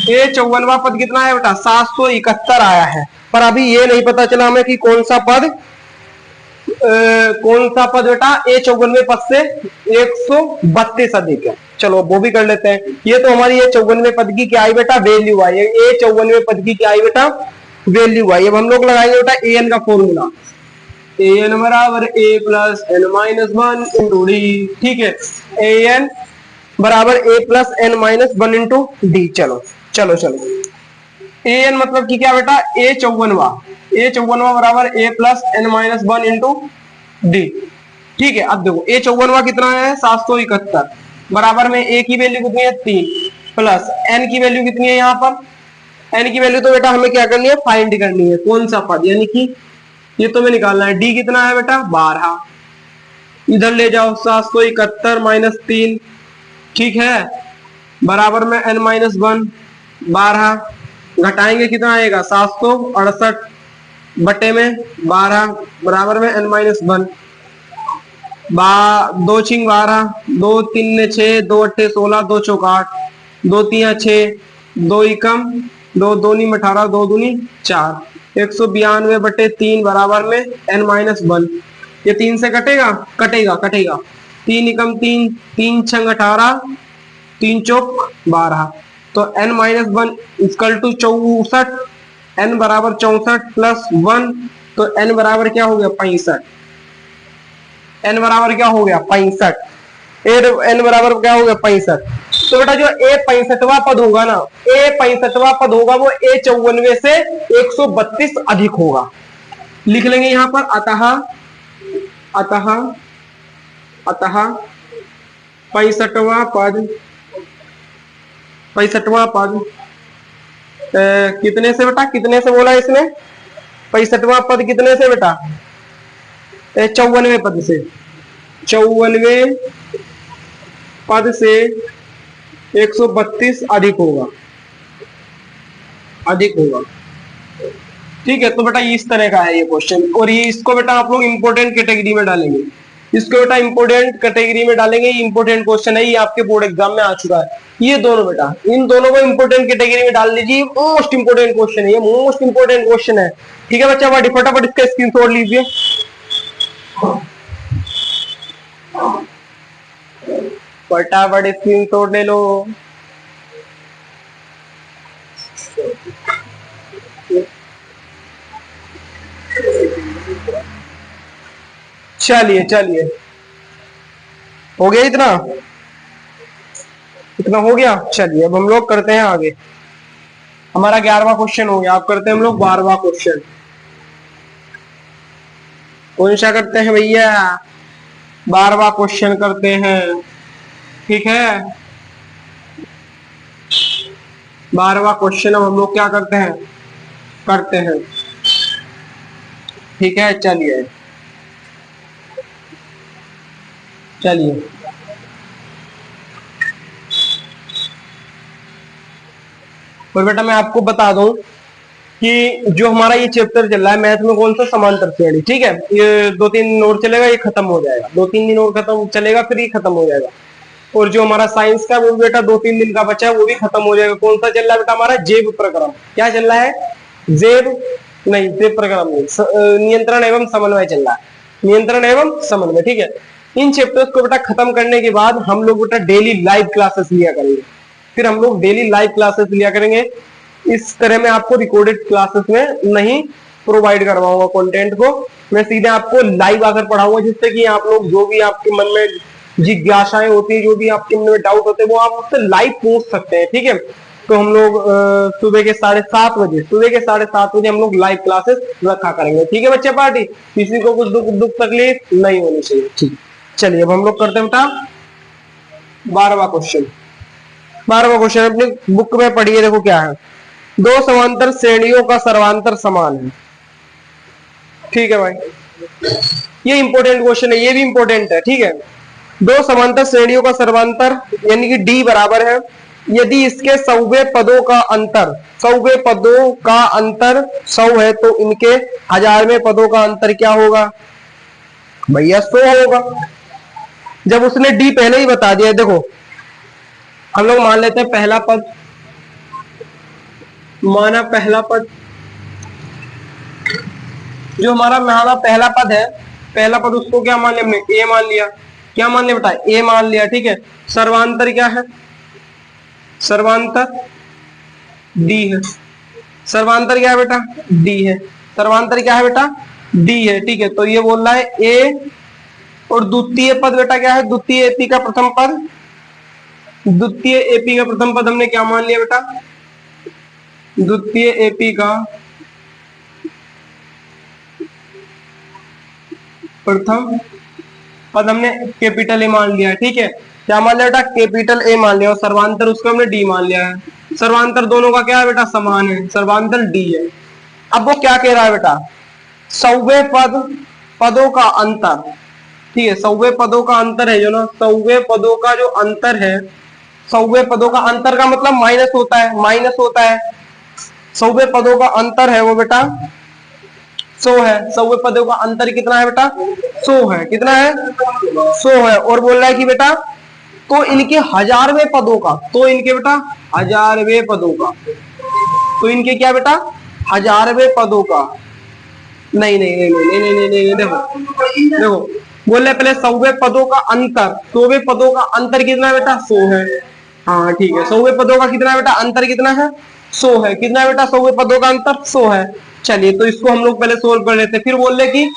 ए 54वां पद कितना आया बेटा 771 आया है। पर अभी ये नहीं पता चला हमें कि कौन सा पद बेटा ए 54वें पद से 132 अधिक है। चलो वो भी कर लेते हैं। ये तो हमारी ए 54वें पद की क्या आई बेटा, वैल्यू आई है। ए 54वें पद की क्या आई बेटा, वैल्यू आई। अब हम लोग लगाएंगे बेटा ए एन का फॉर्मूला, ए एन बराबर a plus n minus 1 into d. ठीक है, ए एन बराबर a plus n minus 1 into d. चलो चलो चलो, ए एन मतलब कि क्या बेटा, ए 54वां बराबर a plus n minus 1 into d. ठीक है, अब देखो ए 54वां कितना है 771, बराबर में ए की वैल्यू कितनी है 3, प्लस एन की वैल्यू कितनी है, यहाँ पर एन की वैल्यू तो बेटा हमें क्या करनी है, फाइंड करनी है कौन सा पद, यानी कि ये तो हमें निकालना है। डी कितना है बेटा 12, इधर ले जाओ 771 माइनस 3, ठीक है, बराबर में एन माइनस 1, 12 घटाएंगे कितना आएगा 768 बटे में 12, बराबर में एन माइनस 1, 2 छिंग 12, 2 3 6, 2 8 16, 2 चौक 8, 2 3 6, 2 एकम 2 2 18, 2 दूनी 4, 192 बटे 3 बराबर में एन माइनस 1। ये 3 से कटेगा, कटेगा कटेगा, 3 एकम 3, 3 छंग 18, 3 चौक 12, तो n minus 1 equal to 64, n बराबर 64 प्लस 1, तो n बराबर क्या हो गया 65, n बराबर क्या हो गया 65, n बराबर क्या हो गया 65। तो बेटा जो ए 65वां पद होगा ना, ए 65वां पद होगा वो ए 54वें से 132 अधिक होगा। लिख लेंगे यहां पर अतः अतः अतः 65वां पद, 65वां पद कितने से बेटा, कितने से बोला इसने, 65वां पद कितने से बेटा 54वें पद से, 54वें पद से 132 अधिक होगा, अधिक होगा। ठीक है, तो बेटा इस तरह का है ये क्वेश्चन, और ये इसको बेटा आप लोग इंपोर्टेंट कैटेगरी में डालेंगे, इसको बेटा इंपोर्टेंट कैटेगरी में डालेंगे। ये इंपोर्टेंट क्वेश्चन है, ये आपके बोर्ड एग्जाम में आ चुका है। ये दोनों बेटा, इन दोनों को इंपोर्टेंट कैटेगरी में डाल लीजिए, मोस्ट इंपोर्टेंट क्वेश्चन है, ये मोस्ट इंपोर्टेंट क्वेश्चन है। ठीक है बच्चा, फटाफट इसका स्क्रीनशॉट लीजिए, फटाफट स्क्रीनशॉट ले लो। चलिए चलिए, हो गया इतना, इतना हो गया। चलिए अब हम लोग करते हैं आगे, हमारा 11वां क्वेश्चन हो गया। आप करते हैं हम लोग 12वां क्वेश्चन। कौन सा करते हैं भैया, 12वां क्वेश्चन करते हैं। ठीक है, 12वां क्वेश्चन अब हम लोग क्या करते हैं, करते हैं। ठीक है, चलिए चलिए, और बेटा मैं आपको बता दूं, कि जो हमारा ये चैप्टर चल रहा है मैथ में, कौन सा समांतर श्रेणी, ठीक है, ये 2-3 दिन और चलेगा, ये खत्म हो जाएगा, 2-3 दिन और खत्म चलेगा, फिर ये खत्म हो जाएगा। और जो हमारा साइंस का वो बेटा 2-3 दिन का बचा है, वो भी खत्म हो जाएगा। कौन सा चल रहा है बेटा हमारा? जैव प्रक्रम। क्या चल रहा है? जैव नहीं, जैव प्रक्रम नहीं, नियंत्रण एवं समन्वय चल रहा है, नियंत्रण एवं समन्वय, ठीक है। इन चैप्टर्स को बेटा खत्म करने के बाद हम लोग बेटा डेली लाइव क्लासेस लिया करेंगे, फिर हम लोग डेली लाइव क्लासेस लिया करेंगे। इस तरह मैं आपको रिकॉर्डेड क्लासेस में नहीं प्रोवाइड करवाऊंगा कंटेंट को, मैं सीधे आपको लाइव आकर पढ़ाऊंगा, जिससे कि आप लोग जो भी आपके मन में जिज्ञासाएं होती है, जो भी आपके मन में डाउट होते हैं, वो आप उससे लाइव पूछ सकते हैं, ठीक है। तो हम लोग सुबह के 7:30 बजे हम लोग लाइव क्लासेस रखा करेंगे, ठीक है बच्चे पार्टी। किसी को कुछ दुख तकलीफ नहीं होनी चाहिए, ठीक। चलिए अब हम लोग करते हैं बेटा 12वां क्वेश्चन। 12वां क्वेश्चन अपनी बुक में पढ़िए, देखो क्या है। दो समांतर श्रेणियों का सर्वांतर समान है, ठीक है भाई, ये इंपॉर्टेंट क्वेश्चन है, ये भी इंपॉर्टेंट है, ठीक है। दो समांतर श्रेणियों का सर्वांतर यानी कि d बराबर है यदि इसके सौवे पदों का अंतर 100 है, तो इनके 1000वें पदों का अंतर क्या होगा भैया? 100 होगा। जब उसने d पहले ही बता दिया, देखो हम लोग मान लेते हैं पहला पद, माना पहला पद, जो हमारा पहला पद है, पहला पद उसको क्या मान लिया हमने? a मान लिया। क्या मान लिया बेटा? a मान लिया, ठीक है। सर्वांतर क्या है? सर्वांतर d है। सर्वांतर क्या है बेटा? d है। सर्वांतर क्या है बेटा? d है, ठीक है। तो ये बोल रहा है a, और द्वितीय पद बेटा क्या है? द्वितीय एपी का प्रथम पद, द्वितीय एपी का प्रथम पद हमने क्या मान लिया बेटा? द्वितीय एपी का प्रथम पद हमने कैपिटल ए मान लिया है, ठीक है। क्या मान लिया बेटा? कैपिटल ए मान लिया, और सर्वांतर उसका हमने डी मान लिया है। सर्वांतर दोनों का क्या है बेटा? समान है, सर्वांतर डी है। अब वो क्या कह रहा है बेटा? सौवे पदों का अंतर, ठीक है, सौवे पदों का अंतर है जो ना, सौवे पदों का जो अंतर है, सौवे पदों का अंतर का मतलब माइनस होता है, माइनस होता है। सौवे पदों का अंतर है वो बेटा 100 है। सौवे पदों का अंतर कितना है बेटा? 100 है। कितना है? 100 है। और बोल रहा है कि बेटा तो इनके 1000वें पदों का, तो इनके बेटा 1000वें पदों का, तो इनके क्या बेटा? 1000वें पदों का, नहीं नहीं नहीं नहीं नहीं नहीं नहीं, देखो देखो बोल रहे पहले सौवे पदों का अंतर, सौवे पदों का अंतर कितना है बेटा? 100 है। हाँ ठीक है, सौवे पदों का कितना है बेटा? अंतर कितना है? 100 है। कितना है बेटा सौवे पदों का अंतर? 100 है। चलिए तो इसको हम लोग पहले सोल्व कर लेते हैं, फिर बोल रहे कि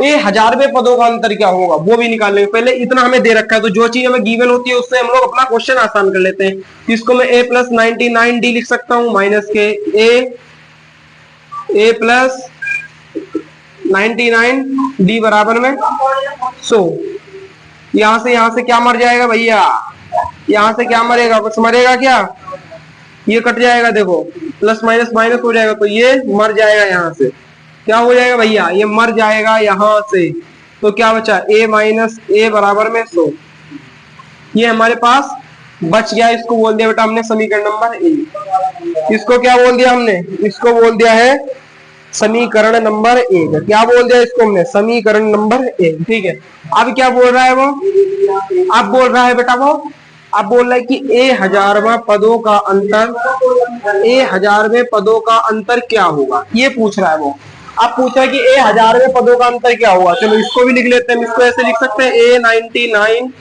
ये 1000वें पदों का अंतर क्या होगा वो भी निकाल लेंगे। पहले इतना हमें दे रखा है, तो जो चीज हमें गिवन होती है उससे हम लोग अपना क्वेश्चन आसान कर लेते हैं। इसको मैं a + 99d लिख सकता हूं, माइनस के a + 99d बराबर में 100। यहां से क्या मर जाएगा भैया? यहां से क्या मरेगा? कुछ मरेगा क्या? ये कट जाएगा, देखो प्लस माइनस माइनस हो जाएगा, तो ये मर जाएगा। यहाँ से क्या हो जाएगा भैया? ये मर जाएगा यहाँ से। तो क्या बचा? a - a बराबर में 100। ये हमारे पास बच गया। इसको बोल दिया बेटा हमने समीकरण नंबर 1। इसको क्या बोल दिया हमने? इसको बोल दिया है समीकरण नंबर 1। क्या बोल दिया इसको हमने? समीकरण नंबर 1, ठीक है। अब क्या बोल रहा है वो? अब बोल रहा है बेटा वो, अब बोल रहा है कि a 1000वां पदों का अंतर, a 1000वें पदों का अंतर क्या होगा, ये पूछ रहा है वो। अब पूछ रहा है कि a 1000वें पदों का अंतर क्या होगा। चलो इसको भी लिख लेते हैं। इसको ऐसे लिख सकते हैं a 99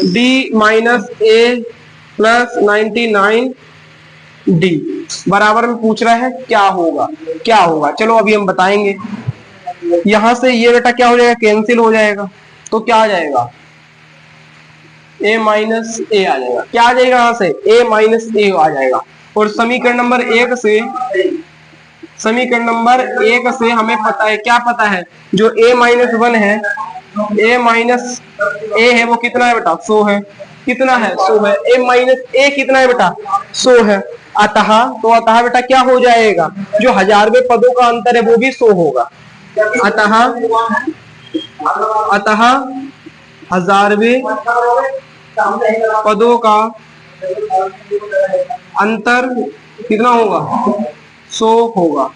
d - a + 99 d बराबर में पूछ रहा है क्या होगा, क्या होगा। चलो अभी हम बताएंगे। यहां से ये बेटा क्या हो जाएगा? कैंसिल हो जाएगा। तो क्या आ जाएगा? a - a आ जाएगा। क्या आ जाएगा? यहां से a - a आ जाएगा। और समीकरण नंबर 1 से, समीकरण नंबर 1 से हमें पता है, क्या पता है? जो a - 1 है, a - a है वो कितना है बेटा? 100 है। कितना है? 100 है। a - a कितना है बेटा? 100 है। अतः तो अतः बेटा क्या हो जाएगा? जो 1000वें पदों का अंतर है वो भी 100 होगा। अतः 1000वें पदों का अंतर कितना होगा? 100 होगा।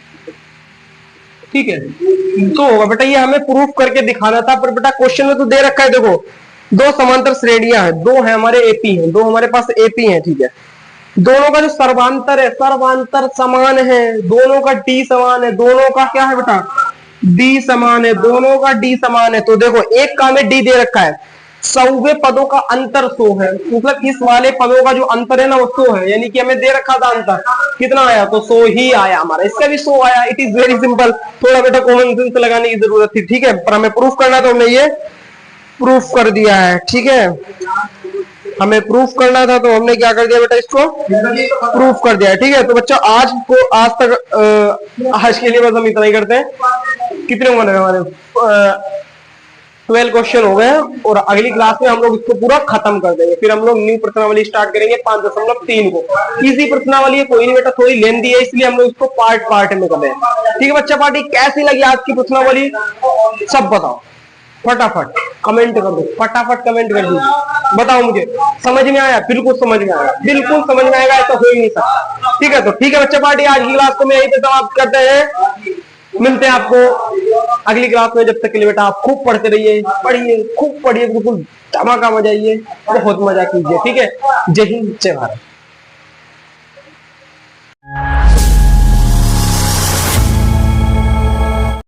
ठीक है, तो होगा बेटा, ये हमें प्रूफ करके दिखाना था, पर बेटा क्वेश्चन में तो दे रखा है, देखो दो समांतर श्रेणियां हैं, दो है हमारे एपी हैं, दो हमारे पास एपी हैं। ठीक है, दोनों का जो सर्वांतर है, सर्वांतर समान है, दोनों का डी समान है, दोनों का क्या है बेटा, डी समान है, दोनों का डी समान है। तो देखो एक का में डी दे रखा है, 100वें पदों का अंतर 100 है, मतलब इस वाले पदों का जो अंतर है ना वो 100 है, यानी कि हमें दे रखा था अंतर कितना आया, तो 100 ही आया हमारा, इसका भी 100 आया। इट इज वेरी सिंपल, थोड़ा बेटा कॉमन सेंस लगाने की जरूरत थी। ठीक है, पर हमें प्रूफ करना तो हमने ये प्रूफ कर दिया है। ठीक है, हमें प्रूफ करना था तो हमने क्या कर दिया बेटा, इसको प्रूफ कर दिया है। ठीक है, तो बच्चा आज तक आज के लिए बस हम इतना ही करते हैं। कितने होंगे हमारे 12 क्वेश्चन हो गए, और अगली क्लास में हम लोग इसको पूरा खत्म कर देंगे, फिर हम लोग न्यू प्रश्नावली स्टार्ट करेंगे 5.3 को। इजी प्रश्नावली है, कोई नहीं बेटा, थोड़ी लेंथी है, इसलिए हम लोग इसको पार्ट पार्ट में कर रहे हैं। ठीक है बच्चा, पार्टी कैसी लगी आज की प्रश्नावली सब बताओ, फटाफट कमेंट कर दो, फटाफट कमेंट कर दीजिए, बताओ मुझे समझ में आया, बिल्कुल समझ में आया, बिल्कुल समझ में आएगा, ऐसा हो ही नहीं सकता। ठीक है, तो ठीक है बच्चा पार्टी, आज की क्लास को मैं यहीं पे समाप्त करते हैं, मिलते हैं आपको अगली क्लास में। जब तक के लिए बेटा आप खूब पढ़ते रहिए, पढ़िए, खूब पढ़िए, बिल्कुल धमाका मजाइए, बहुत मजा कीजिए। ठीक है, जय हिंद, जय भारत।